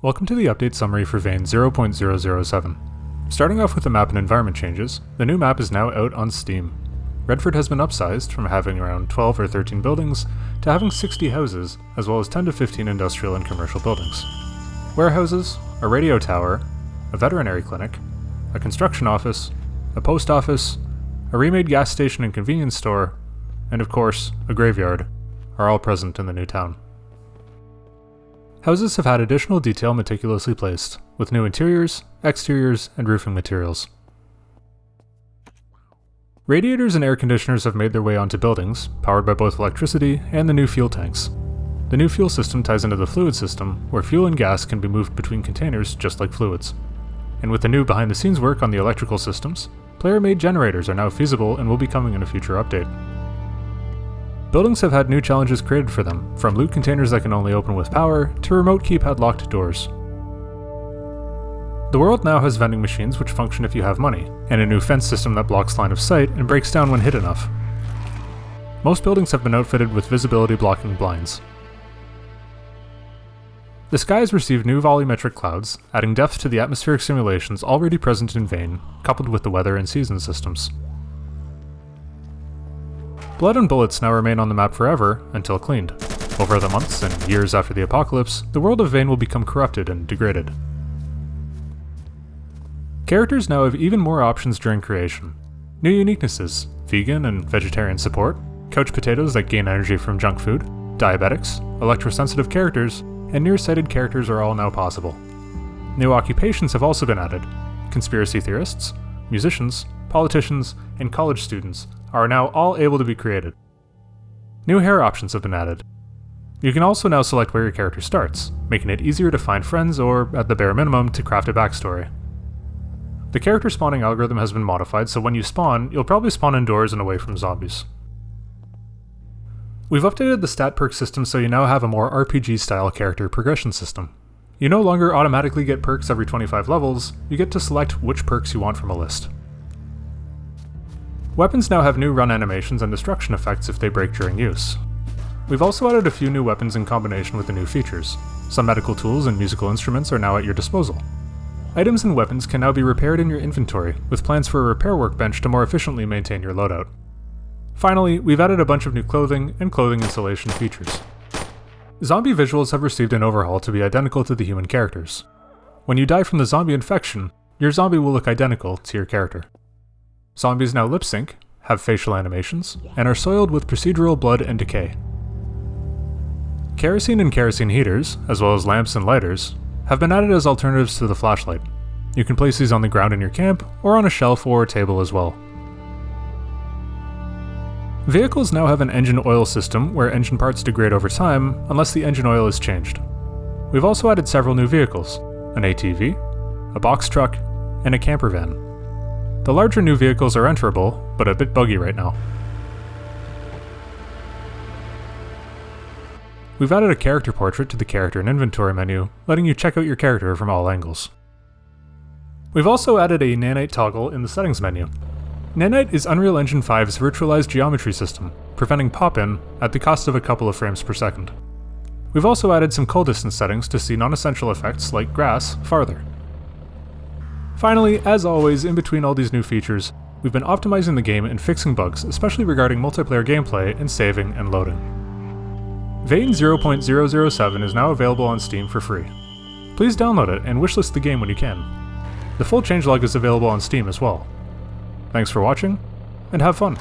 Welcome to the update summary for Vane 0.007. Starting off with the map and environment changes, the new map is now out on Steam. Redford has been upsized from having around 12 or 13 buildings to having 60 houses, as well as 10 to 15 industrial and commercial buildings. Warehouses, a radio tower, a veterinary clinic, a construction office, a post office, a remade gas station and convenience store, and of course, a graveyard, are all present in the new town. Houses have had additional detail meticulously placed, with new interiors, exteriors, and roofing materials. Radiators and air conditioners have made their way onto buildings, powered by both electricity and the new fuel tanks. The new fuel system ties into the fluid system, where fuel and gas can be moved between containers just like fluids. And with the new behind-the-scenes work on the electrical systems, player-made generators are now feasible and will be coming in a future update. Buildings have had new challenges created for them, from loot containers that can only open with power, to remote keypad locked doors. The world now has vending machines which function if you have money, and a new fence system that blocks line of sight and breaks down when hit enough. Most buildings have been outfitted with visibility blocking blinds. The skies received new volumetric clouds, adding depth to the atmospheric simulations already present in Vane, coupled with the weather and season systems. Blood and bullets now remain on the map forever, until cleaned. Over the months and years after the apocalypse, the world of Vane will become corrupted and degraded. Characters now have even more options during creation. New uniquenesses, vegan and vegetarian support, couch potatoes that gain energy from junk food, diabetics, electrosensitive characters, and nearsighted characters are all now possible. New occupations have also been added. Conspiracy theorists, musicians, politicians, and college students are now all able to be created. New hair options have been added. You can also now select where your character starts, making it easier to find friends or, at the bare minimum, to craft a backstory. The character spawning algorithm has been modified, so when you spawn, you'll probably spawn indoors and away from zombies. We've updated the stat perk system so you now have a more RPG-style character progression system. You no longer automatically get perks every 25 levels, you get to select which perks you want from a list. Weapons now have new run animations and destruction effects if they break during use. We've also added a few new weapons in combination with the new features. Some medical tools and musical instruments are now at your disposal. Items and weapons can now be repaired in your inventory, with plans for a repair workbench to more efficiently maintain your loadout. Finally, we've added a bunch of new clothing and clothing installation features. Zombie visuals have received an overhaul to be identical to the human characters. When you die from the zombie infection, your zombie will look identical to your character. Zombies now lip sync, have facial animations, and are soiled with procedural blood and decay. Kerosene and kerosene heaters, as well as lamps and lighters, have been added as alternatives to the flashlight. You can place these on the ground in your camp, or on a shelf or table as well. Vehicles now have an engine oil system where engine parts degrade over time unless the engine oil is changed. We've also added several new vehicles, an ATV, a box truck, and a camper van. The larger new vehicles are enterable, but a bit buggy right now. We've added a character portrait to the character and inventory menu, letting you check out your character from all angles. We've also added a nanite toggle in the settings menu. Nanite is Unreal Engine 5's virtualized geometry system, preventing pop-in at the cost of a couple of frames per second. We've also added some cull distance settings to see non-essential effects like grass farther. Finally, as always, in between all these new features, we've been optimizing the game and fixing bugs, especially regarding multiplayer gameplay and saving and loading. Vane 0.007 is now available on Steam for free. Please download it and wishlist the game when you can. The full changelog is available on Steam as well. Thanks for watching, and have fun!